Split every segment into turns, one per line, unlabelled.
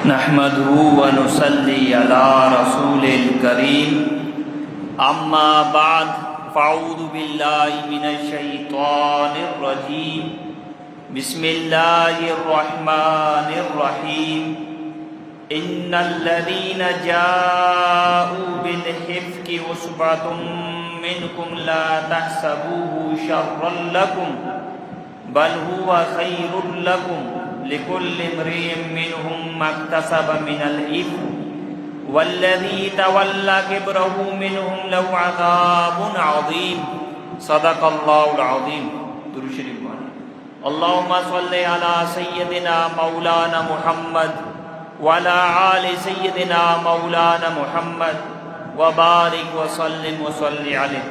نحمده ونصلي على رسول الكريم اما بعد فاعوذ بالله من الشيطان الرجيم بسم الله الرحمن الرحيم ان الذين جاءوا بالإفك عصبة منكم لا تحسبوه شرا لكم بل هو خير لكم لكل امرئ منهم ما اكتسب من الإثم والذي تولى كبره منهم له عذاب عظيم صدق الله العظيم. درود شریف پڑھیں. اللهم صل على سيدنا مولانا محمد وعلى آل سيدنا مولانا محمد وبارك وسلم وصل عليه.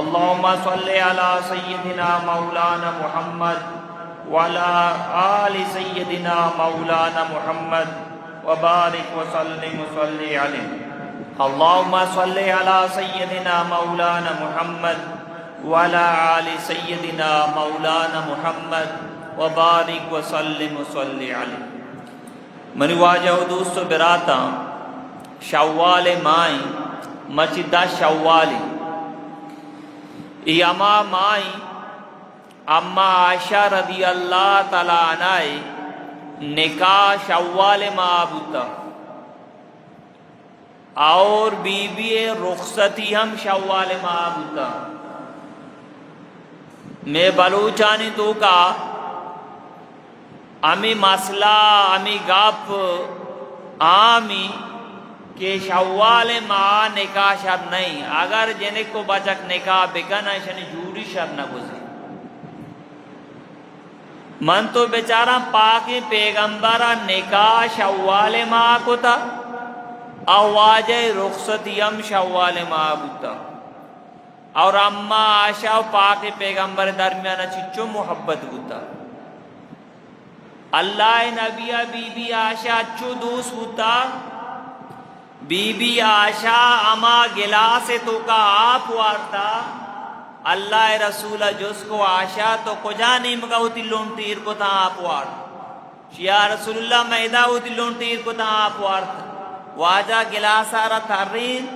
اللهم صل على سيدنا مولانا محمد وعلى آل سيدنا مولانا محمد وبارك وسلم وصل عليه. اللهم صل على سيدنا مولانا محمد وعلى آل سيدنا مولانا محمد وبارك وسلم وصل عليه. من واجہ دوست براتا شوال مائی مچدا شوالی ایما مائی اما عائشہ رضی اللہ تعالیٰ عنہ نکاح شوال ماہ بوتا اور بی بی رخصتی ہم شوال ماہ بوتا. میں بلوچانی تو کا امی مسئلہ امی گپ آمی کہ شوال ماہ نکاح شر نہیں اگر جن کو بچک نکاح بکنا شنی جوڑی شر نہ گزے. من تو بیچارہ پاکی پیغمبرہ نکاح شوال ماہ کو تھا آواز رخصتی ہم شوال ماہ بوتا اور اما عائشہ پاکی پیغمبر درمیان چچو محبت بوتا. اللہ نبیہ بی بی عائشہ اچھو دوست بوتا. بی بی عائشہ اما گلاس تو کا آپ وارتا اللہ رسول جس کو عائشہ تو کجا نیمگا ہوتی لونٹیر کو تا آپ وارت یا رسول اللہ میدہ ہوتی لونٹیر کو تا آپ وارت واجہ گلاس آرہ تحرین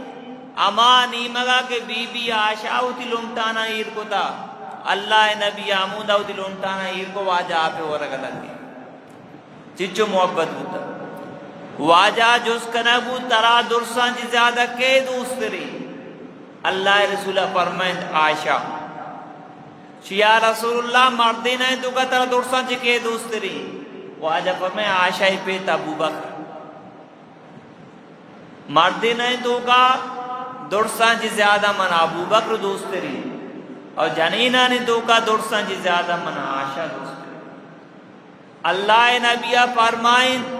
اما نیمگا کہ بی بی عائشہ ہوتی لونٹانا ایر کو تا اللہ نبی آمودہ ہوتی لونٹانا ایر کو واجہ آپ ورگا لگی چچو محبت ہوتا. واجہ جس کنبو ترا درسان جی زیادہ کے دوست ری اللہ رسولہ فرمائند عائشہ یا رسول اللہ مردین ہے تو کا ترا درسان جی کے دوست ری. واجہ فرمائند عائشہ ہی پیتا ابو بکر مردین ہے تو کا درسان جی زیادہ من ابو بکر دوست ری اور جنینہ نے تو کا درسان جی زیادہ من عائشہ دوست ری. اللہ نبیہ فرمائند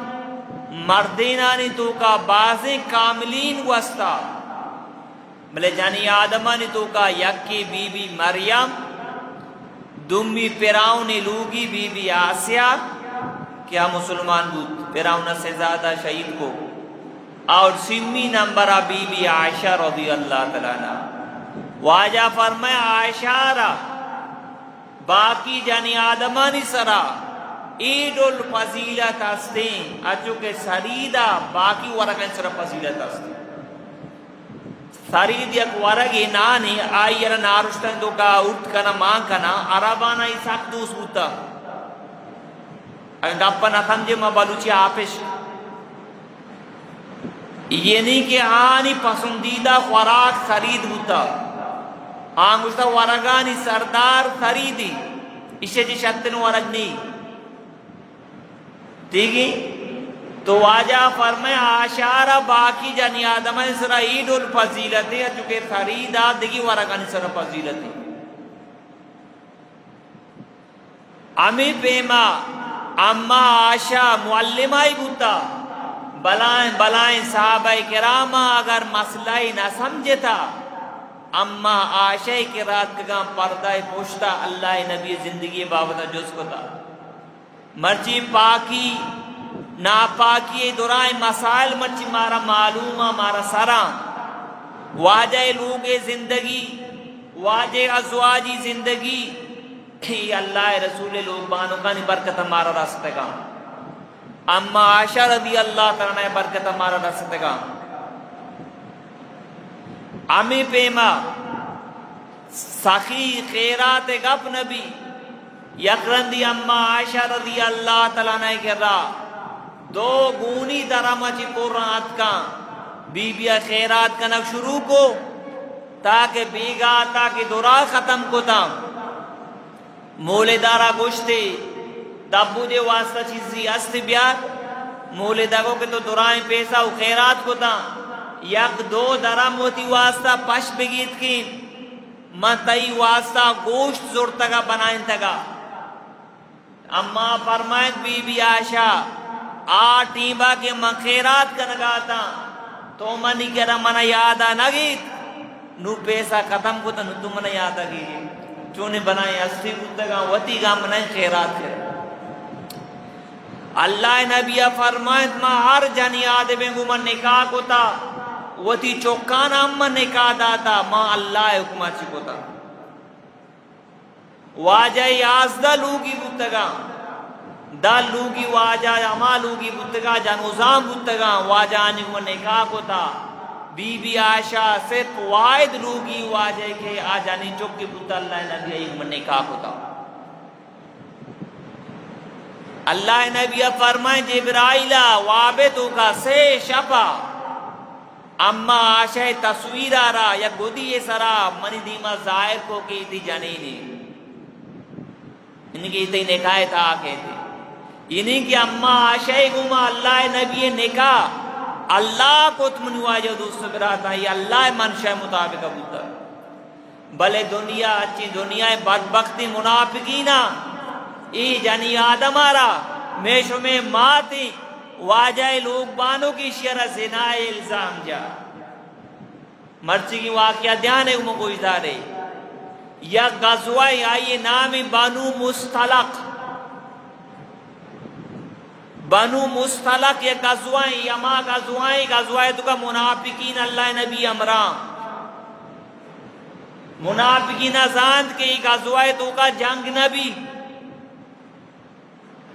مردینانی تو کا بازی کاملین وستا بلے جانی آدمانی تو کا یکی بی بی مریم دمی پیراؤن لوگی بی بی آسیہ کیا مسلمان بود پیراؤن سے زیادہ شہید کو اور سمی نمبرہ بی بی عائشہ رضی اللہ تعالیٰ عنہ. واجہ فرمائے عائشہ را باقی جانی آدمانی سرا عید الفضیلت ہستیں اچھو کہ سریدہ باقی ورگن سر فضیلت ہستیں. سرید یک ورگی نانی آئی یرا نارشتن دو کا اٹھ کنا مان کنا عربانا ای ساک دوست ہوتا اگر گپا نہ سمجھے ما بلوچی آپش یہ نہیں کہ آنی پسندیدہ خوراک سرید ہوتا آنگوشتا ورگانی سردار سریدی اسے جی شتن ورگ نہیں ٹھیک ہے. تو واجہ فرمائے آشارہ باقی جانی آدم سرا عید الفضیلت ہے چونکہ خریدہ دیگی ورگانی سرا فضیلت ہے. امی پیما اما عائشہ معلمائی بوتا بلائیں صحابہ کرامہ اگر مسئلہ نہ سمجھے تھا اما عائشہ کی رات کا پردہ پوشتا اللہ نبی زندگی بابتا جس کو تھا مرچی پاکی ناپاکی دورائیں مسائل مرچی مارا معلومہ مارا سرا واجہ لوگ زندگی واجہ ازواجی زندگی اللہ رسول لوگ بانو کا برکت ہمارا راستہ کا اما عائشہ رضی اللہ تعالیٰ عنہ برکت ہمارا رسدگا امی پیما سخی خیرات گپ نبی یکرندی اما عائشہ رضی اللہ تعالیٰ عنہ کرا دو گونی درمچی قرآن کا بی بی خیرات کنک شروع کو تاکہ بیگا تاکہ دورا ختم کو تا مولے دارا گوشتے دبو دے واسطہ چیزی است بیار مولے دگو کے تو دورائیں پیسا و خیرات کو تا یک دو درم ہوتی واسطہ پش بگیت کی من تئی واسطہ گوشت زور تگا بنائیں تگا اما فرمائت بی بی عائشہ ٹیمبا کے من خیرات کا نگاتا تو منی کرا منا یادا نگیت نو پیسا ختم کو تا نو تو منا یادا گی چونے بنائیں استی کتگا وطی گا منائیں خیرات کرا اللہ نبی فرمائت ما ہر جنی آدمیں گو من نکاح کو تا وطی چوکانا من نکاح داتا ما اللہ حکمہ چی کو تا واجہ یازدہ لوگی بودتگا دا لوگی واجہ اما لوگی بودتگا جانوزام بودتگا واجہ آنی کو نکاح کو تا بی بی عائشہ صرف واحد لوگی واجہ کے آجانی چوکی بودتا اللہ نبی ایک من نکاح کو تا اللہ نبی فرمائے جبرائیلہ وابتو کا سے شپا اما عائشہ تصویر آرہا یا گودی سرا منی دیما ظاہر کو کی تھی جنینی ان کی تی نکاح تھا کہتے انہیں کی اما عائشہ گما اللہ نبی نکاح اللہ کو تمنی واجہ دوست براتا یہ اللہ منشاہ مطابق بوتا بلے دنیا اچھی دنیا بدبختی منافقینا ای جنی آدم آرہ میشو میں ماتی واجہ لوگ بانوں کی شرح زنا الزام جا مرچی کی واقعہ دھیانے کو کوئی دارے یا غزوہ آئیے نام بنو مستلق بنو مستلق یہ غزوہ یما غزوہ تو کا منافقین اللہ نبی امران منافقین ازاند کے غزوہ تو کا جنگ نبی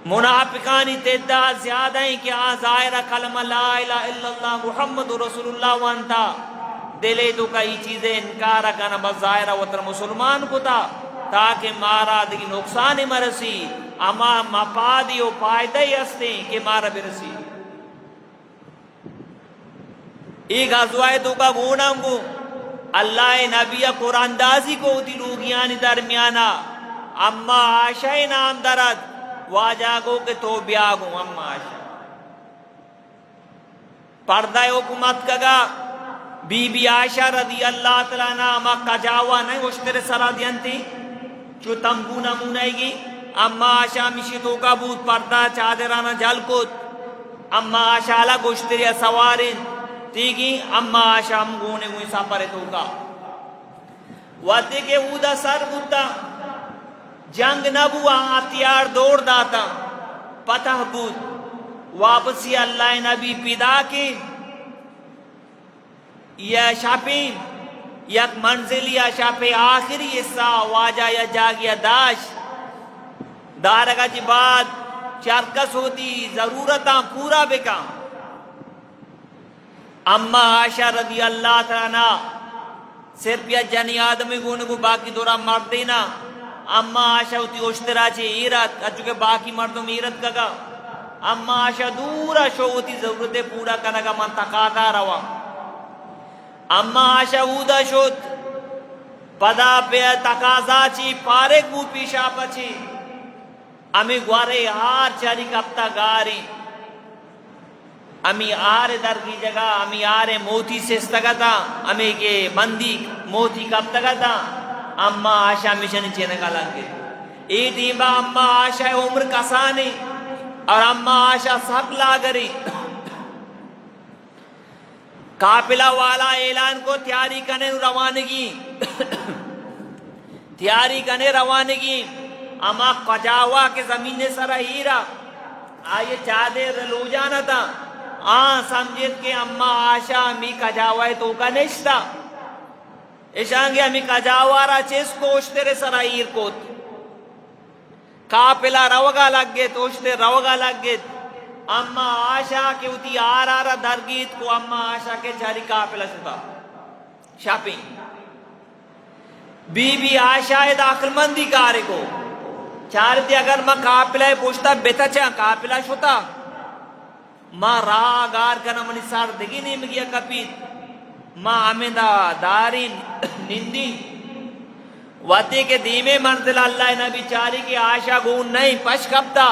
منافقانی تعداد زیادہ ہیں کہ ظاہرہ کلمہ لا الہ الا اللہ محمد رسول اللہ وانتا دلے تو کئی چیزیں انکارہ کنا بس ظاہرہ وطر مسلمان کو تا تاکہ مارا دیکھ نقصان مرسی اما مفادی و فائدہ ہی ہستے کہ مارا برسی ایک غزوہ تو کا گونم کو اللہ نبی قرآن دازی کو دی لوگیانی درمیانا اما عائشہ نام درد واجہ گو کہ تو بیاگو اما عائشہ پردہ حکومت کگا بی بی عائشہ رضی اللہ تعالیٰ عنہ اما کجاوا نہیں وشتر سرا دیانتی چو تنبو نمونائی گی اما عائشہ مشی تو کا بود پردہ چادرانا جل کت اما عائشہ علا گوشتری سوارین تیگی اما عائشہ ہم گونے گوئی ساپر تو کا وقتی کہ اودا سر بودتا جنگ نبو ہتھیار دوڑ داتا پتہ بود واپسی اللہ نبی پیدا کی یا شاپین یک منزل یا شاپی آخری حصہ واجہ یا جاگیا داش دارگا جی بعد چرکس ہوتی ضرورتاں پورا بکا اما عائشہ رضی اللہ تعالیٰ صرف یا جنی آدمی گونے کو باقی دورا مرد دینا اما عائشہ ہوتی اشترا چی ایرت اچھو کہ باقی مردم ایرت کگا اما عائشہ دورا شو ہوتی ضرورت پورا کنگا منطقاتا روا اما عائشہ اودا شد پدا پہ تقاضا چی پارک بود پیشا پچی امی گوارے ہار چاری کپتا گاری امی آر در کی جگہ امی آر موتی سے استگتا امی کے بندی موتی کب تگتا اما عائشہ مشن چینکا لگے ای دیمبا اما عائشہ عمر کسانی اور اما عائشہ سب لاغری قافلہ والا اعلان کو تیاری کنے روانگی تیاری کنے روانگی اما قجاوا کے زمین سرا ہیرا آئیے چادے لو جانا تھا سمجھت کہ اما عائشہ امی قجاوا تو کا نشتا اشانگے امی قجاوارا چیز کوشتر سرا ہیر کوت قافلہ روگا لگ گیت اوشتر روگا لگ گیت اما آشا کے اتی آرارا درگیت کو اما آشا کے چاری قافلہ شتا شاپنگ بی بی آشا داخل مندی کارے کو چارتی اگر ما قافلہ پوشتا بیتا چاہ قافلہ شتا ما راہ گار کنا منی سار دگی نیم گیا کپیت ما آمدہ دارین نندی واتے کے دیمے منزل اللہ نبی چاری کی آشا گون نہیں پش کبتا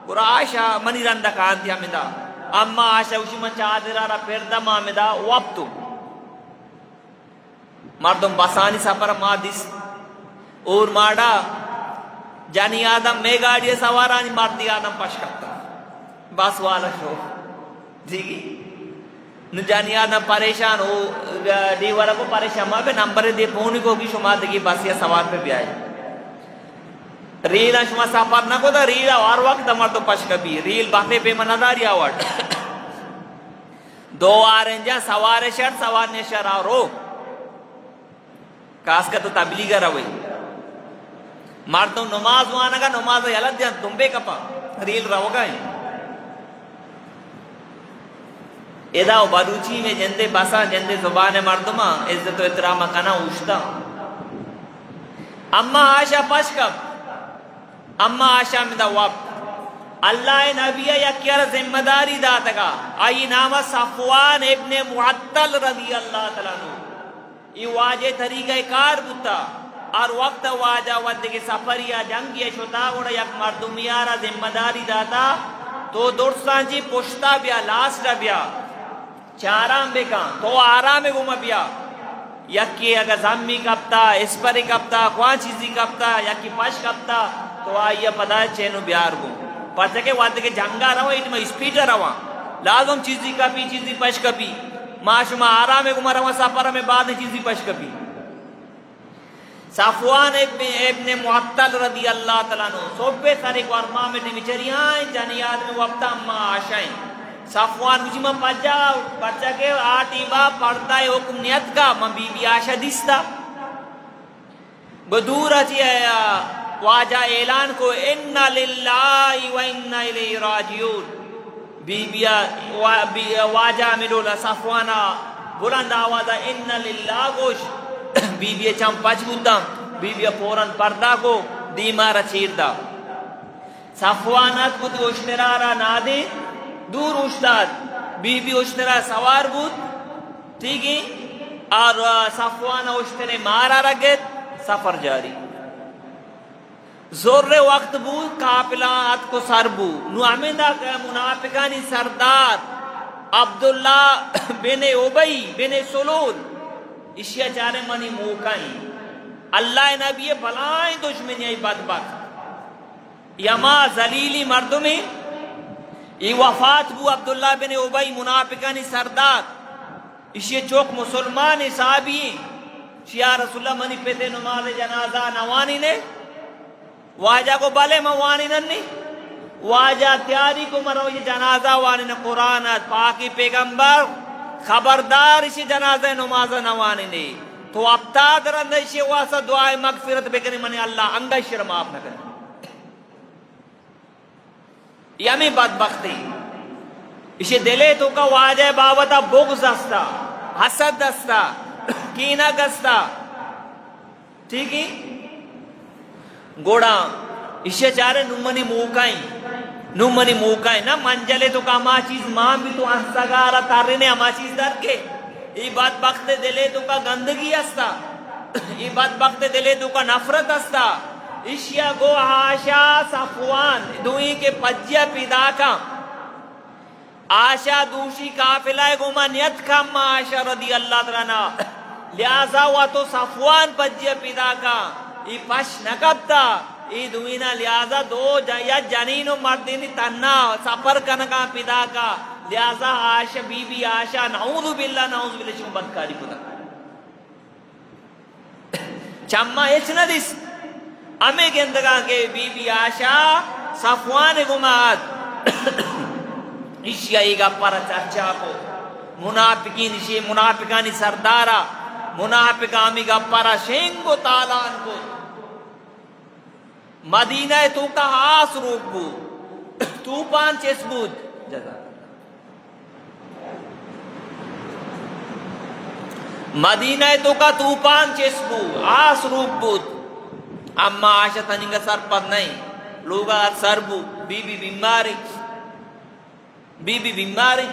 پورا آشا منی رندہ کانتی آمدہ اما آشا اسی من چادرارا پردہ ما آمدہ وابتو مردم بسانی سفر ما دیس اور مارڈا جانی آدم میں گاڑی سوارانی مردی آدم پش کبتا بس والا شو دیگی نو جانی آدم پریشان ہو ڈیورہ کو پریشان ماں پہ نمبر دے پونی کو بھی شما دگی بس یا سوار پہ بھی آئے ریل شما سفر نہ کو دا ریل اور وقت مردم پش کبھی ریل باتے پہ منداری آوڑ دو آرنجا سوار شر سوار نشر آورو کاس کا تو تبلیغ روئی مردم نماز وانا گا نماز یلد دیان تم بے کپا ریل رو گئے ادا بلوچی میں جندے بسا جندے زبان مردمہ عزت و احترام کنا اوشتا اما آشا پشکب اما آشا میں دا وقت اللہ نبیہ یا کیا ذمہ داری داتا گا آئی نام صفوان ابن معطل رضی اللہ تعالیٰ عنہ یہ واجہ طریقہ کار بتا اور وقت واجہ ود کے سفریا جنگی شتا اور یک مردمیارا ذمہ داری داتا تو درستان جی پشتا بیا لاسٹا بیا چارام بے کان تو آرام گوما بیا یکی اگر زمی کپتا اسپری کپتا کوان چیزی کپتا یکی پش کپتا تو آئیے پدا چینو بیار گو پتہ کہ وقت کے جنگا روا ایٹ میں اسپیڈر روا لازم چیزی کپی چیزی پش کپی معاشمہ آرام گوما روا سفر میں بعد چیزی پش کپی صفوان ابن معطل رضی اللہ تعالیٰ عنہ صوبے سارے کو ارمام نے مچریاں جانی آدمی وقتا اما آشائیں صفوان مجھے من پچا کے آٹی با پڑھتا ہے حکم نیت کا من بی بی آشا دیستا بدور اچھی واجہ اعلان کو اِنَّ لِلَّهِ وَإِنَّ إِلَيْهِ رَاجِعُونَ بی بی واجہ ملولا صفوانا بلند آوازہ اِنَّ لِلَّهِ گوش بی بی چم پچ بودتا بی بی پورن پردہ کو دیمارا چیر دا صفوانات بود اشترارا نادے دور اشتاد بی بی اشترا سوار بود ٹھیک ہے اور صفوانا اشترے مارا رگت سفر جاری زور وقت بود قافلات کو سر بو نو امیدہ منافقانی سردار عبداللہ بن عبی بن سلول اشیا چارے منی موکائیں اللہ نبی بلائیں دشمنی بدبخت یما ذلیلی مردمی ای وفات بو عبداللہ بن عبی منافقانی سردار اشیا چوک مسلمان صحابی شیعہ رسول اللہ منی پیتے نماز جنازہ نوانی نے واجہ کو بلے موانی ننی واجہ تیاری کو مرو یہ جنازہ وانی نے قرآن پاکی پیغمبر خبردار اسی جنازہ نماز نوانی نے تو اب تا درند اسی واسا دعائے مغفرت بکنی منی اللہ انگا شرم آپ نہ کریں یمی بدبختی اسی دلے تو کا واجہ باوتا بغض استا حسد استا کینہ گستا ٹھیک ہے گوڑا اسی چارے نمانی موکائیں نا منجلے تو کا اما چیز ماں بھی تو انسگارا تارنے اما چیز در کے ای بدبخت دلے تو کا گندگی استا ای بدبخت دلے تو کا نفرت استا اشیا گو آشا صفوان دوئی کے پجیا پیدا کا آشا دوشی کافلہ گو منیت کا اما آشا رضی اللہ تعالیٰ لہذا ہوا تو صفوان پجیا پیدا کا ای پش نکبتا ای دوینا لہذا دو یا جنین و مردین تنہ سفر کنکا پیدا کا لہذا آشا بی بی آشا نعوذ باللہ شما بدکاری کتا چمہ ایچ ندیس ہمیں گندگاں کے بی بی آشا صفوان گماد اشیا ایگا پر چرچا کو منافقین اشی منافقانی سردارا منافقامی گا پر شنگو تالان کو مدینہ تو کا آس روک بود تو پانچ اس بود جزاک مدینہ تو کا طوفان چسبو آس روپ بود اما عائشہ تنگا سر پر نہیں لوگا سر بو بی بی بیماری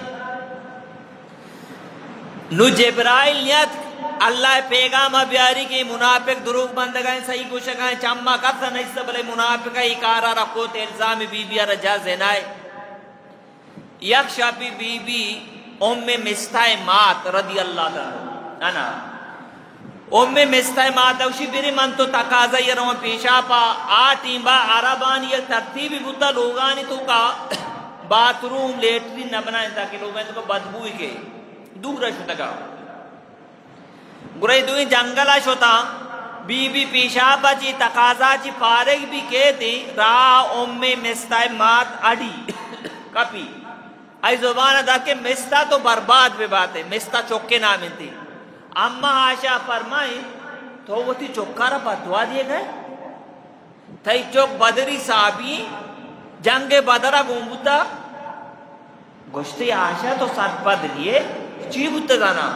نو جبرائیل نیت اللہ پیغام بیاری کی منافق دروغ بندگائیں صحیح گوشگائیں چمہ کتا نہیں سبلے منافقہ اکارا رکھوت الزام بی بی رجا زینائے یک شاپی بی بی ام مستہ مات رضی اللہ تعالی ام مستہ مات اوشی بری من تو تقاضا یہ روان پیشا پا آتیں با عربانی یک ترتیبی بودتا لوگانی تو کا بات روم لیٹری نہ بنائیں تاکہ لوگوں تو کا بدبوئی کے دور شتا کا گرے دوئی جنگلہ شتا بی بی پیشا پا چی تقاضا چی فارغ بھی کہتے را ام مستہ مات اڈی کپی ای زبان ادا کہ مستہ تو برباد بھی بات ہے مستہ چوکے نامی تھی اما عائشہ فرمائیں تو وہ تھی چوکارا بدوا دیے گئے تھی چوک بدری صحابی جنگ بدرہ گومبتا گوشتی عائشہ تو ساتھ پد لیے چی بودتا جانا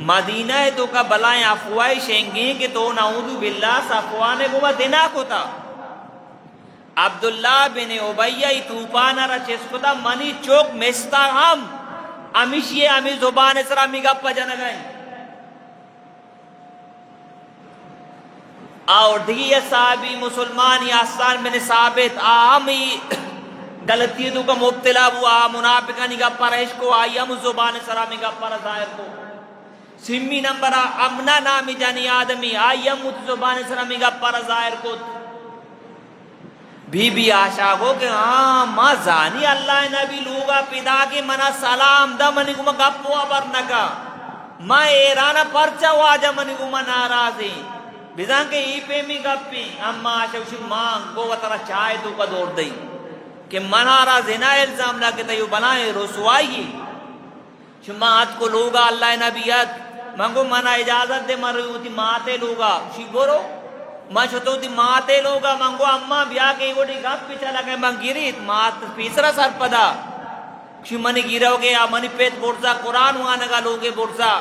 مدینہ تو کا بلائیں افوائی شینگیں کہ تو نعوذ باللہ صفوانے گوہ دینا کو تا عبداللہ بن عبیہ توپانا را چسکتا منی چوک مستا ہم امیشی امی زبان اسرا می گپا جنگائیں اور دیگی صحابی مسلمان آسان بن ثابت آمی غلطی تو کا مبتلا ہوا منافقہ نگا پرش کو آئی ہم زبان اسرا می گپا ظاہر کو سمی نمبر امنا نامی جانی آدمی آئی ہم زبان اسرا می گپا ظاہر کو بی بی آشا کو کہ ہاں ماں زانی اللہ نبی لوگا پیدا کے منا سلام دا منی کو گپوا برنکا ماں ایرانا پرچا واجا منی کو ناراضی بیزان کے ای پہ می گپی اما آشا وشی ماں کو وطرہ چائے تو کا دور دی کہ منارا زنا الزام لگتا یو بنائے رسوائی شما آت کو لوگا اللہ نبیت منگو منا اجازت دے من رہی ہوتی ماتے لوگا شی برو من چھتو دی ماتے لوگا منگو اما بیا کے گوڑی گپ پیچھا لگے من گیریت مات پیسرا سر پدا شی منی گیرو گے یا منی پیت برزا قرآن وانگا لوگے برزا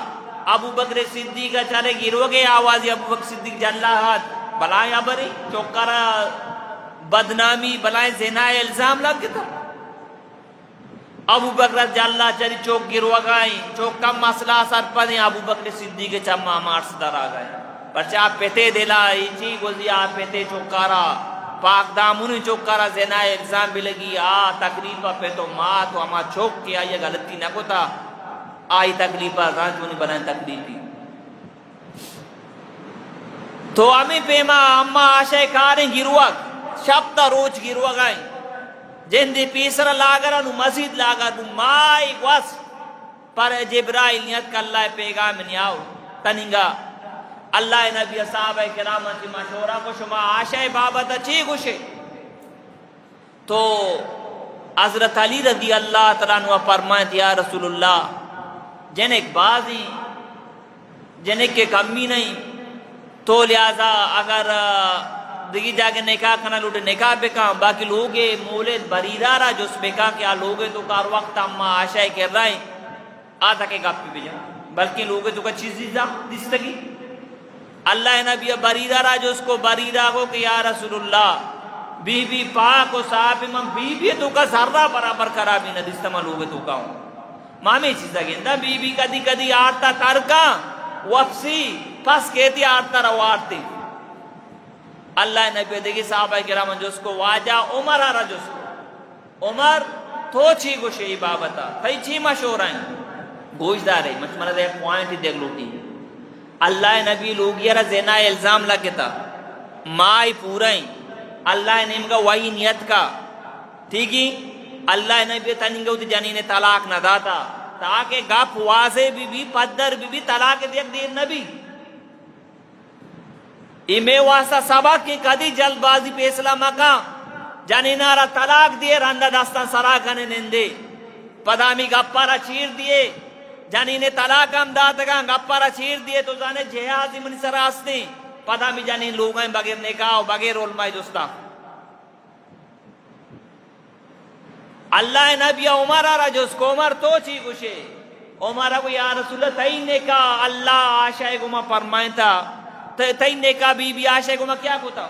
ابو بکر صدیق چلے گیرو گے آوازی ابو بکر صدیق جلہ ہاتھ بلائیں ابری چوکارا بدنامی بلائیں زنا الزام لگ گتا ابو بکر جلہ چلی چوک گرو گائیں چوک کم مسئلہ سر پدیں ابو بکر صدیق چمہ مارس در آگئے پرچہ آپ پیتے دلا ایچی گوزی آپ پیتے چوکارا پاک دامونی چوکارا زنا الزام بھی لگی تکلیفہ پہ تو ماں تو ہما چوک کیا یہ غلطی نہ کوتا آئی تکلیفہ زان چونی بنائیں تکلیفی تو ہمیں پیما اما آشے کاریں گروک شب تا روچ گروک آئیں جن دی پیسر لاغرہ نو مزید لاغر نو مائی گوس پر جبرائیل نیت کا اللہ پیغام نیاؤ تنگا اللہ نبی صحابہ کرامہ کی مشورہ کو شما آشائے بابت اچھی گوشے تو حضرت علی رضی اللہ تعالیٰ عنہ فرمائے یا رسول اللہ جن ایک بازی جن ایک کمی نہیں تو لہذا اگر دیگی جاگے نکاح کنا لوٹے نکاح بکا باقی لوگے مولد بریدہ را جس بکا کیا لوگے تو کار وقت اما آشائے کر رہے ہیں آتا کے گپ پی بجا بلکہ لوگے تو کا چیز دستگی اللہ نبی بریدہ را جو اس کو بریدہ کو کہ یا رسول اللہ بی بی پاک و صاحب امام بی بی تو کا ذرہ برابر کرا بھی نہ دستما لوگے تو کا ہوں مامی چیزا گندہ بی بی کدی کدی آرتا ترکا وفسی پس کہتی آرتا روارتی اللہ نبی دیکھی صحابہ کرام جو اس کو واجہ عمر آرہ جو اس کو عمر تو چھی گوشے بابتا تھی چھی مشہور ہیں گوش دارے مجھمرہ دے پوائنٹ ہی دیکھ لوٹی اللہ نبی لوگی را زنا الزام لگتا مائی پورائیں اللہ نیم کا وہی نیت کا ٹھیک ہی اللہ نبی تنگو تی جنین طلاق نہ داتا تاکہ گپ واضح بھی پدر بھی طلاق دیکھ دیر نبی ایمے واسطہ سبق کی کدی جلد بازی پہ اسلام کا جنینہ را طلاق دیے رندہ دستان سرا کنے نندے پدامی گپا را چیر دیے جنین طلاق ہم داتگاں گپا را چیر دیے تو جانے جہازی منی سراستے پدامی جنین لوگ ہیں بغیر نکاح و بغیر علماء جستا اللہ نبی عمر را جس کو عمر تو چی گوشے عمر کو یا رسول اللہ تئی نے کہا اللہ عائشہ کو ما فرمائیں تھا تئی نے کہا بی بی عائشہ کو ما کیا کوتا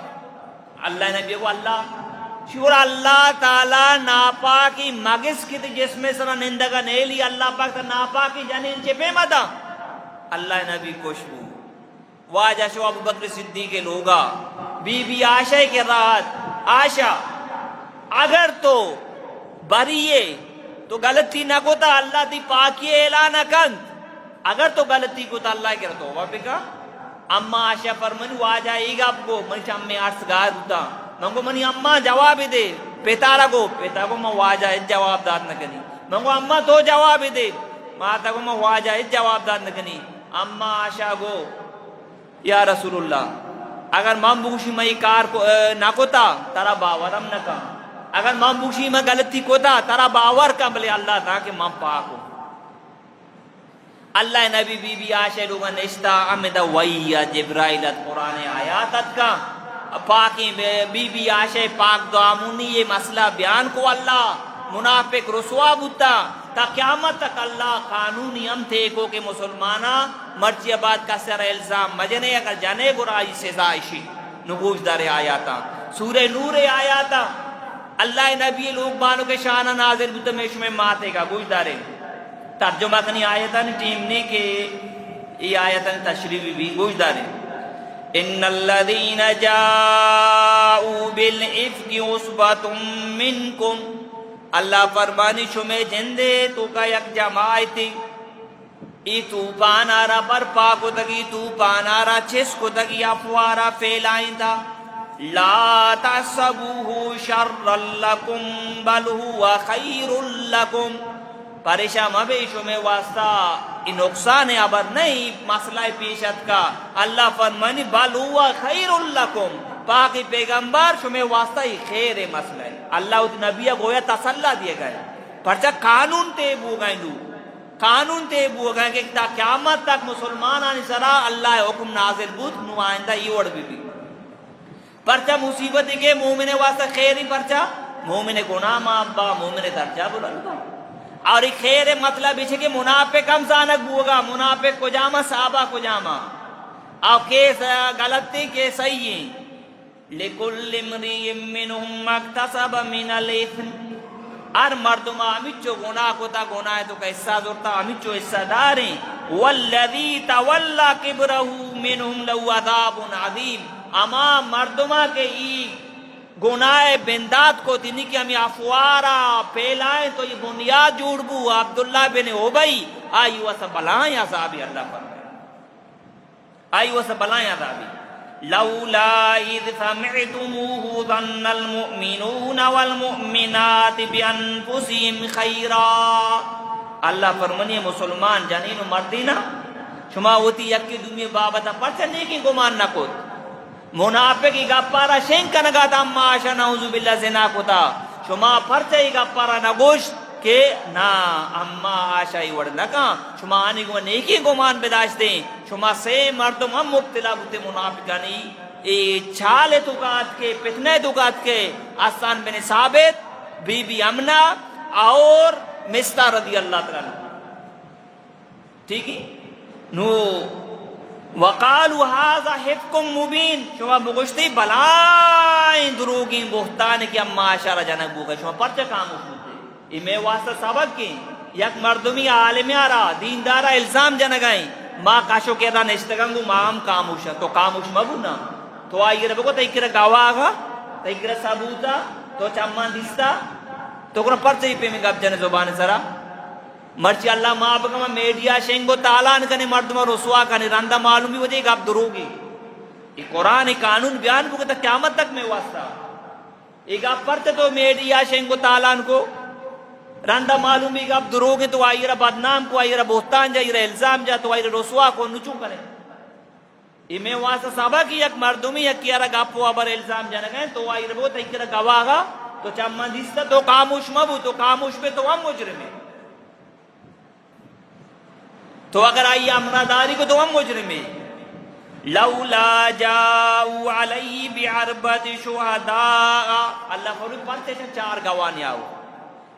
اللہ نبی کو اللہ شور اللہ تعالی ناپاکی مگس کی جسم سر نندگا نیلی اللہ پاک تا ناپاکی جنین چپے مدا اللہ نبی خوشبو واجہ شو ابو بکر صدیق کے لوگا بی بی عائشہ کے رات عائشہ اگر تو بریے تو غلطی نہ کوتا اللہ تی پاکی اعلان کند اگر تو غلطی کوتا اللہ کے توبہ پہ کا اما عائشہ فرمانی واجہ ایگا آپ کو منی چاہمیں عرص گاہ ہوتا منگو منی اما جواب دے پیتارا کو میں واجہ جواب داد نہ کنی منگو اما تو جواب دے ماتا کو میں واجہ جواب داد نہ کنی اما عائشہ کو یا رسول اللہ اگر مام بوشی میں کار کو نہ کوتا ترا باورم نہ کا اگر مام بوشی میں غلطی کوتا ترا باور کا بلے اللہ تھا کہ مام پاک ہو اللہ نبی بی بی عائشہ لوگا نشتا امدہ ویہ جبرائیلت قرآن آیاتت کا پاکی بی بی عائشہ پاک دعامونی یہ مسئلہ بیان کو اللہ منافق رسوا بوتا تا قیامت تک اللہ قانونی ہم تھے کو کہ مسلمانہ مرچی آباد کا سر الزام مجنے اگر جانے گرائی سزائشی نگوش دار آیاتا سورہ نور آیاتا اللہ نبی لوگ بانوں کے شانہ نازل بوتا میں شمیں ماتے کا گوش دارے ترجمہ کنی آیتا نے ٹیم نے کہ یہ آیتا نے تشریف بھی گوش دارے ان الذین جاؤوا بالعفک عصبۃ منکم اللہ فرمانی شمیں جندے تو کا یک جماعتی ای توپان آرہ برپا کو تگی توپان آرہ چس کو تگی افوارہ پھیلائیں تھا لا تحسبوه شر لکم بل هو خیر لکم پریشان مبیشو میں واسطہ یہ نقصان ابر نہیں مسئلہ پیشت کا اللہ فرمانی بل هو خیر لکم پاکی پیغمبر شمیں واسطہ یہ خیر مسئلہ ہے اللہ اس نبی گویا تسلح دیے گئے پرچہ قانون تے بو گئے لو قانون تے بو گئے کہ تا قیامت تک مسلمان آنی سرا اللہ حکم نازل بود نمائندہ یہ وڑ بھی پرچہ مصیبت کے مومن واسطہ خیری پرچہ مومن گناہ مابا مومن درجہ بلندہ اور ایک خیر مطلب ہے کہ منافق ہم سانک بوگا منافق کو جاما صحابہ کو جاما اور کیس غلطی کے صحیح لِكُلِّ امْرِئٍ مِّنْهُمْ مَا اكْتَسَبَ مِنَ الْإِثْمِ ہر مردمہ امیچو گناہ کو تا گناہ ہے تو کا حصہ زورتا امیچو حصہ داریں وَالَّذِي تَوَلَّا كِبْرَهُ مِنْهُمْ لَهُ عَذَابٌ عَظِيمٌ اما مردمہ کے ای گناہ بندات کو تینی کہ ہمیں افوارا پھیلائیں تو یہ بنیاد جوڑ بو عبداللہ بن عبی آئی واسا بلائیں عذابی اللہ فرمائے آئی واسا بلائیں عذابی لولا اذ سمعتموه ظن المؤمنون والمؤمنات بانفسهم خیرا اللہ فرمانی مسلمان جنین و مردینہ شما ہوتی یکی دومی بابتا پرچہ نیکی گمان نہ کت منافق ای گپارا شنکا نگاتا اما آشا نعوذ باللہ زنا کتا شما پرچہ ای گپارا نگوشت کہ نا اما آشا ای وڑ لکا شما آنی گو نیکی گمان بداشتیں شما سے مردم ہم مبتلا بوتے منافقانی ای چھالے توقات کے پتنے توقات کے آسان بن ثابت بی بی امنہ اور مستہ رضی اللہ تعالی ٹھیک ہے نو وقالوا هذا حفظ مبین شما بگشتی بلائیں دروگیں بہتان کی اما اشارہ جنک بوگا شما پرچہ کاموش ہوتے یہ میں واسطہ سبق کی یک مردمی عالمی آرہ دیندارہ الزام جنگائیں ما کاشو کے دا نشتگنگو ما ہم کاموشا تو کاموش مبونا تو آئی رہے بگو تیکر گواغا تیکر ثبوتا تو چمان دیستا تو کنا پرچہ ہی پہ میں گب جن زبان سرا مرچی اللہ ماں بکما میڈیا شنگو تالان کنے مردمہ رسوا کنے رندہ معلومی وجہ ایک آپ دروگی یہ قرآن قانون بیان کو کہتا قیامت تک میں واسطہ ایک آپ پرتے تو میڈیا شنگو تالان کو رندہ معلومی ایک آپ دروگی تو آئی رہا بدنام کو آئی رہا بہتان جا آئی رہا الزام جا تو آئی رہا رسوا کو نچو کرے یہ میں واسطہ صحابہ کی یک مردمی یک کیا رہا گاپو آبر الزام جانا گئے تو آئی رہا بہت ایک رہا گواہا تو چمان دیستا تو کاموش مبو تو کاموش پہ تو ہم مجرم ہیں تو اگر آئی امراداری کو تو ہم مجرم ہیں لولا جاؤ علی بعربت شہداء اللہ فرمائے پرچے سے چار گواہ نہیں آؤ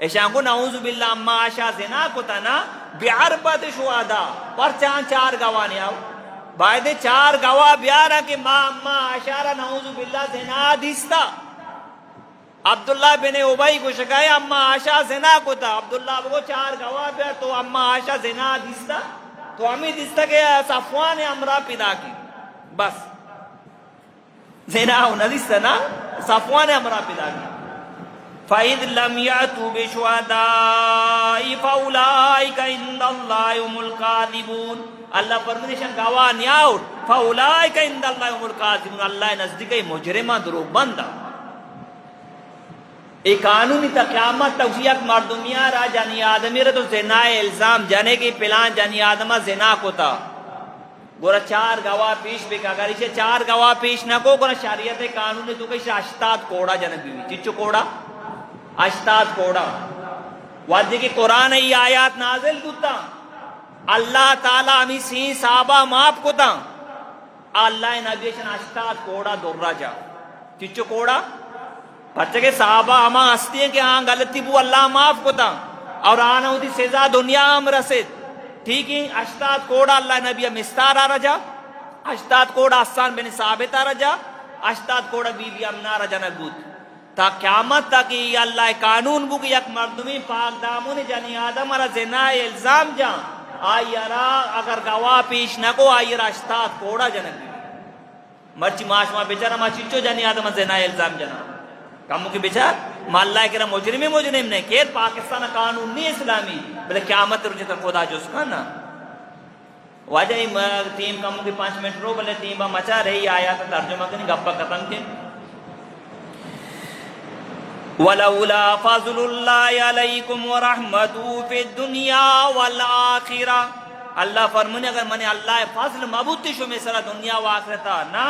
ایشان کو نعوذ باللہ اما عائشہ زنا کو تنا بعربت شہداء پر چار گواہ نے آؤ باید 4 گواہ بیارا کہ ماں اما عائشہ را نعوذ باللہ زنا دیستا. عبداللہ بن ابی کو شکایہ اما عائشہ زنا کو تھا. عبداللہ کو 4 گواہ بیار تو اما عائشہ زنا دیستا تو ہمیں دیستا کہ صفوان امرا پیدا کی بس زنا ہونا دیستا نا صفوان امرا پیدا کی. فَإِذْ لَمْ يَأْتُوا بِشُهَدَاءِ فَأُولَٰئِكَ عِندَ اللَّهِ هُمُ الْكَاذِبُونَ. اللہ فرمودشن گواہ نیاؤٹ فَأُولَٰئِكَ عِندَ اللَّهِ هُمُ الْكَاذِبُونَ. اللہ نزدیک مجرمہ دروغ بندہ. ایک قانونی تا قیامت تک یک مردمیہ را جانی آدمی را تو زنا الزام جانے کی پلان جانی آدمہ زنا کو تا گورا 4 گواہ پیش بکا. اگر اسے 4 گواہ پیش نہ کو گورا شریعت قانونی تو کسی 80 کوڑا جنک بیوی چچو کوڑا 80 کوڑا. وادی کی قرآن ای آیات نازل کتا اللہ تعالیٰ ہمیں سی صحابہ ماپ کتا اللہ نبیشن 80 کوڑا در جا چچو کوڑا پچھے کہ صحابہ ہما ہستی ہیں کہ ہاں غلطی بو اللہ معاف کتا اور آنا ہوتی سزا دنیا ہم رسید ٹھیک ہے. 80 کوڑا اللہ نبی مستار آ رجا 80 کوڑا حسان بن ثابت آ رجا 80 کوڑا بی بی امنا رجا نگود تا قیامت تک یہ اللہ قانون بو کہ یک مردمی پاک دامون جانی آدم را زنا الزام جا آئی را اگر گواہ پیش نہ کو آئی را 80 کوڑا جنگی مرچی معاشمہ بیچارہ ما چچو جانی آدم زنا الزام جنا کامو کی بیچار ما اللہ کرا مجرم نے کیر پاکستان قانون نہیں اسلامی بلے قیامت رجے تک خدا جو سکانا واجہ تیم کامو کی 5 منٹ رو بلے تیم با مچا رہی آیات ترجمہ کنی گپا ختم کے. وَلَوْلَا فَضْلُ اللَّهِ عَلَيْكُمْ وَرَحْمَتُهُ فِي الدُّنْيَا وَالْآخِرَةِ. اللہ فرمانے اگر منی اللہ فضل مبوتی شو میں سرا دنیا و آخرتا نا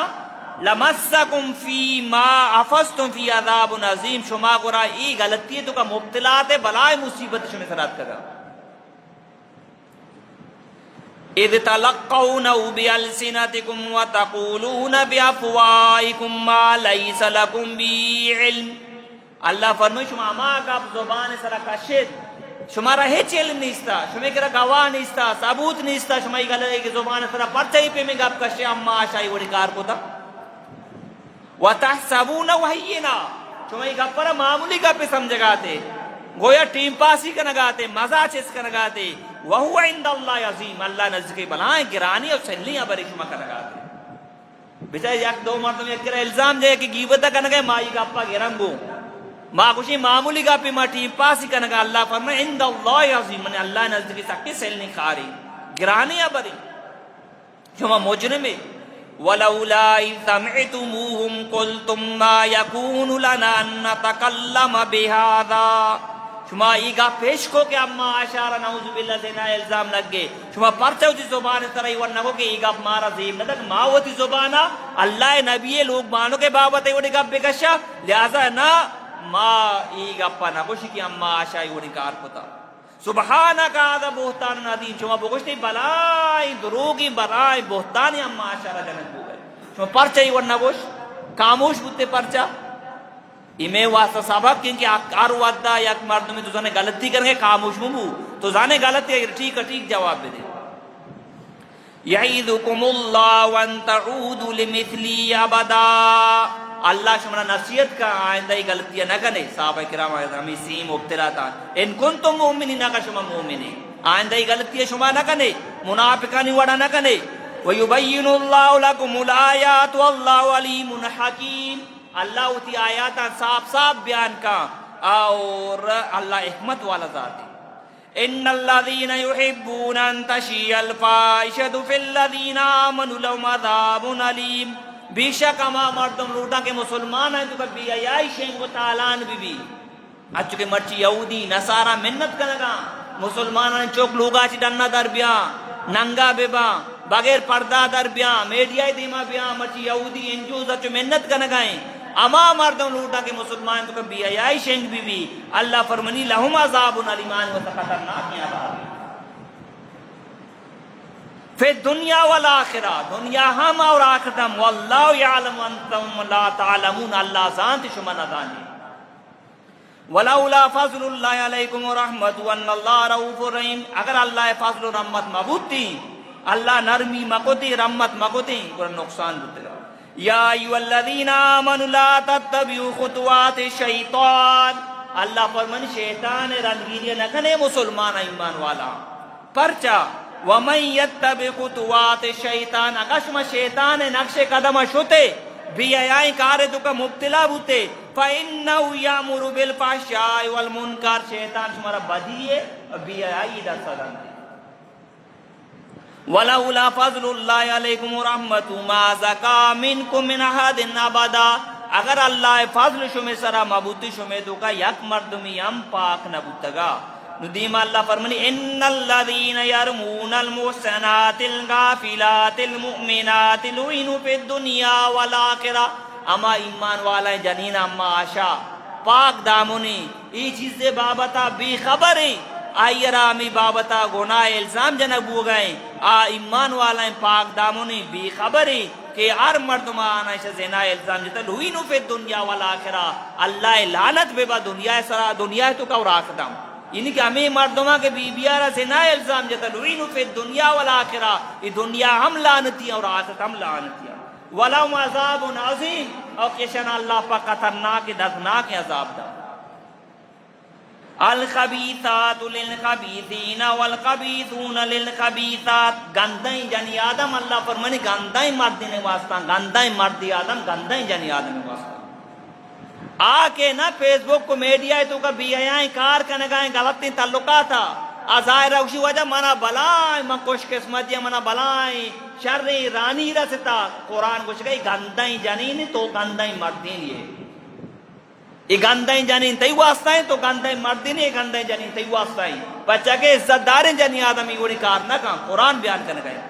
لَمَسَّكُمْ فِي مَا أَفَزْتُمْ فِي عَذَابٌ عَظِيمٌ. شما گورا ای غلطی ہے تو کا مبتلات بلائے مصیبت شو میں سرات کرا. اِذْ تَلَقَّوْنَهُ بِأَلْسِنَتِكُمْ وَتَقُولُونَ بِأَفْوَاهِكُمْ مَا لَيْسَ لَكُمْ بِهِ عِلْمٌ. اللہ فرمائے شما اما کا زبان سرا کشید شما را ہیچ علم نیستا شما کرا گواہ نیستا ثبوت نیستا شما ای گلے کہ زبان سرا پرچائی پہ میں گپ کشے اما آشائی وڑی کار کو تا وَتَحْسَبُونَهُ هَيِّنًا. شما ای گپ پر معمولی گپ سمجھ گاتے گویا ٹیم پاسی کا نگاتے مزہ چیز کا نگاتے وَهُوَ عِنْدَ اللَّهِ عَظِيمٌ. اللہ نزدیک بلائیں گرانی اور سلیاں بری شما کا نگاتے بیچارے یک دو مرتبہ یک کرا الزام جائے کہ گیبتا کا نگائے مائی گپا گرنگو ماں کچھ معمولی گا پی مٹی پاسی کنگا اللہ فرمائے عند اللہ عظیم من اللہ نزدیکی سکتی سیلنی خاری گرانی بری شما مجرمی. وَلَوْلَا إِذْ سَمِعْتُمُوهُمْ قُلْتُمْ مَا يَكُونُ لَنَا أَن نَّتَكَلَّمَ بِهَذَا. شما ای گا پیش کو کہ اما عائشہ نعوذ باللہ زنا الزام لگ گئے شما پرچہ ہوتی زبان ترائی ورنہ کو کہ ای گا مارا زیب نہ تک ماں ہوتی زبانہ اللہ نبی لوگ مانو کے بابت ہے وہ گا بگشا لہذا نہ ما ای گپا نہ گوشی کی اما عائشہ وڑی کار کتا سبحانک هذا بہتان عظیم. شما بگوشتی بلائی دروگی بلائی بہتانی اما عائشہ را جنت ہو گئے شما پرچہ ورنہ گوش خاموش بوتے پرچہ ایمیں واسطہ سبق کیونکہ آکار وعدہ یک مرد میں تو زانے غلطی کرنگے خاموش مبو تو زانے غلطی ہے ٹھیک ٹھیک جواب دے. یعیدکم اللہ وان تعودوا لمثلی ابدا. اللہ شمرا نصیحت کا آئندہ ہی غلطیاں نہ کرے صحابہ کرام ہمیں سیم مبتلا تھا ان کنتم مومنین نہ شما مومنین آئندہ ہی غلطیاں شما نہ کرے منافقانی وڑا نہ کرے. ویبین اللہ لکم الآیات واللہ علیم حکیم. اللہ اتی آیات صاف صاف بیان کا اور اللہ حکمت والا ذات ہے. ان الذین یحبون ان تشیع الفاحشۃ فی الذین آمنوا لهم عذاب علیم. بے شک اما مردم لوٹا کے مسلمان ہیں تو کبھی آئی شیں کو تالان بی اچھو کہ مرچی یہودی نصارہ منت کنگا مسلمان ہیں چوک لوگا چی ڈننا در بیا ننگا بے با بغیر پردہ در بیا میڈیائی دیما بیا مرچی یہودی انجوز اچھو منت کنگائیں اما مردم لوٹا کے مسلمان ہیں تو کبھی آئی شیں بی اللہ فرمانی لہم عذاب علیمان و خطرناک عذاب فی دنیا والآخرہ دنیا ہم اور آخرت ہم واللہ یعلم انتم لا تعلمون اللہ ذانت شما نہ جانے. ولولا فضل اللہ علیکم ورحمت ان اللہ رؤوف الرحیم، اگر اللہ فضل و رحمت مبوتی، اللہ نرمی مکوتی رحمت مکوتی پر نقصان بوتے گا۔ یا ایھا الذین آمنوا لا تتبعوا خطوات الشیطان، اللہ فرمان شیطان رنگیری نکنے مسلمان ایمان والا پرچا ومن یتبع خطوات الشیطان، اگشم شیطان نقش قدم شوتے بھی آئی کارے تو کا مبتلا بوتے فَإِنَّهُ يَأْمُرُ بِالْفَحْشَاءِ وَالْمُنکَرِ، شیطان شمارا بدیئے اور بھی آئی دا صدن دے۔ وَلَوْلَا فَضْلُ اللَّهِ عَلَيْكُمْ وَرَحْمَتُهُ مَا زَكَىٰ مِنْكُمْ مِنْ أَحَدٍ أَبَدًا، اگر اللہ فضل شمی سرا مبوتی شمی دو کا یک مردمی ہم پاک نبوتگا، ندیم اللہ فرمانی ان الذین یرمون المحصنات الغافلات المؤمنات لعنوا فی الدنیا والآخرہ، اما ایمان والا جنین اما آشا پاک دامنی ای چیزیں بابتا بی خبری آئی رامی بابتا گناہ الزام جنب ہو گئے، ایمان والا پاک دامنی بی خبری کہ ہر مردم آنا زنا الزام جتا لعنوا فی الدنیا والآخرہ، اللہ لعنت بے با دنیا سرا دنیا تو کا اور آخدم، یعنی کہ ہمیں مردمہ کے بی بیارہ زنا الزام جتا لعنوا فی الدنیا والآخرہ، یہ دنیا ہم لعنتی اور آخرت ہم لعنتی، وَلَهُمْ عَذَابٌ عَظِيمٌ، اور کشن اللہ پاک خطرناک دردناک عذاب دا۔ الخبیثات للخبیثین والخبیثون للخبیثات، گندائیں جنی آدم اللہ فرمانی گندائیں مردی نے واسطہ، گندائیں مردی آدم گندائیں جنی آدم نے واسطہ۔ آکے نا فیس بک کو میڈیا ہے تو کا بھی آئیں کار کنگائیں غلطی تعلقاتا ظاہر اوشی وجہ منا بلائیں من خوش قسمتی منا بلائیں شر رانی رستا، قرآن کچھ گئی گندائیں جنین تو گندائیں مردین، یہ گندائیں جنین تی واسطہ ہیں تو گندائیں مردین، یہ گندائیں جنین تی واسطہ ہیں، بچہ کے عزت داریں جنی آدمی گوڑی کار نہ کام، قرآن بیان کرنے گئے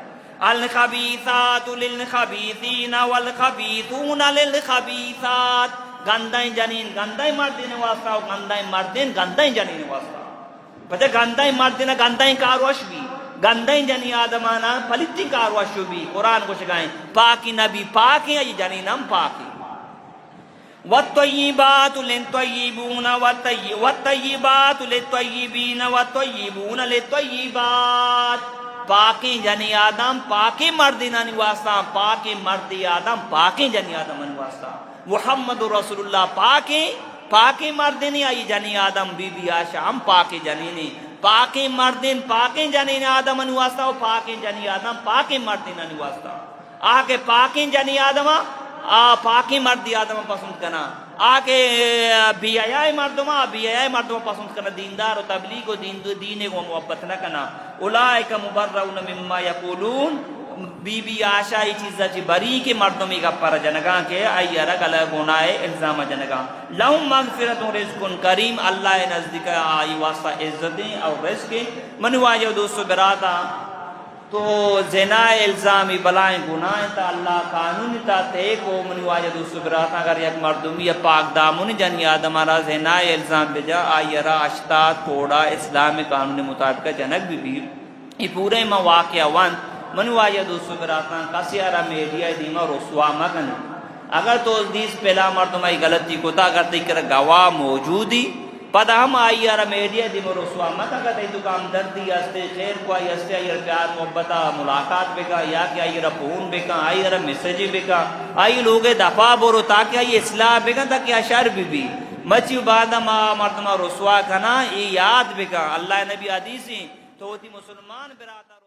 الخبیثات للخبیثین والخبیثون للخبیثات، گندائیں جنین گندائیں مردین واسطہ اور گندائیں مردین گندائیں جنین واسطہ، پتہ گندائیں مردین گندائیں کارواش بھی، گندائیں جنی آدمانا پلیتی کارواش بھی، قرآن کو شکائیں پاکی نبی پاکی یہ جنین ہم پاکی۔ والطیبات للطیبون والطیبات للطیبین والطیبون للطیبات، پاکی جنی آدم پاکی مردینہ نواسطہ، پاکی مردی آدم پاکی جنی آدم نواسطہ، محمد رسول اللہ پاکی پاکی مردینی آئی جنی آدم بی بی آشا ہم پاکی جنینی، پاکی مردین پاکی جنین آدم نواسطہ و پاکی جنی آدم پاکی مردین نواسطہ، آکے پاکی جنی آدم پاکی مردی آدم پسند کرنا، آکے بی آئی مردمہ پسند کرنا، دیندار و تبلیغ و دین کو محبت نہ کرنا، اولئک مبرؤون مما یقولون، بی بی آشا ای چیزا چی بری کے مردمی کا پر جنگا کے آئی ارگ الگ گناہ الزام جنگا، لہم مغفرت و رزق کریم، اللہ نزدیک آئی واسطہ عزتیں اور رزق، منواجہ دوستو براتا تو زنا الزامی بلائیں گناہ تا اللہ قانون تا تے کو منواجہ دوستو براتا اگر یک مردمی یا پاک دامن جنی آدم آرہ زنا الزام بجا آئی ارہ اشتاد کوڑا اسلام قانون مطابقہ جنگ بھی یہ پورے مواقع وان منواجہ دوستو براتان کسی آرہ میڈیا دیما رسوا مکنی، اگر تو دیس پہلا مردمائی غلطی کو تا اگر تیکر گواہ موجودی پدا ہم آئی آرہ میڈیا دیما رسوا مکا کہ تی تو کام دردی ہستے خیر کو آئی ہستے آئی پیار محبتا ملاقات بکا یا کہ آئی آرہ پون بکا آئی آرہ میسیجی بکا آئی لوگ دفاع بورو تاکہ آئی اصلاح بکا تاکہ اشار بھی مچی بعد مردمہ رسوا کنا یہ یاد بکا اللہ نبی حدیثی تو تی مسلمان براتا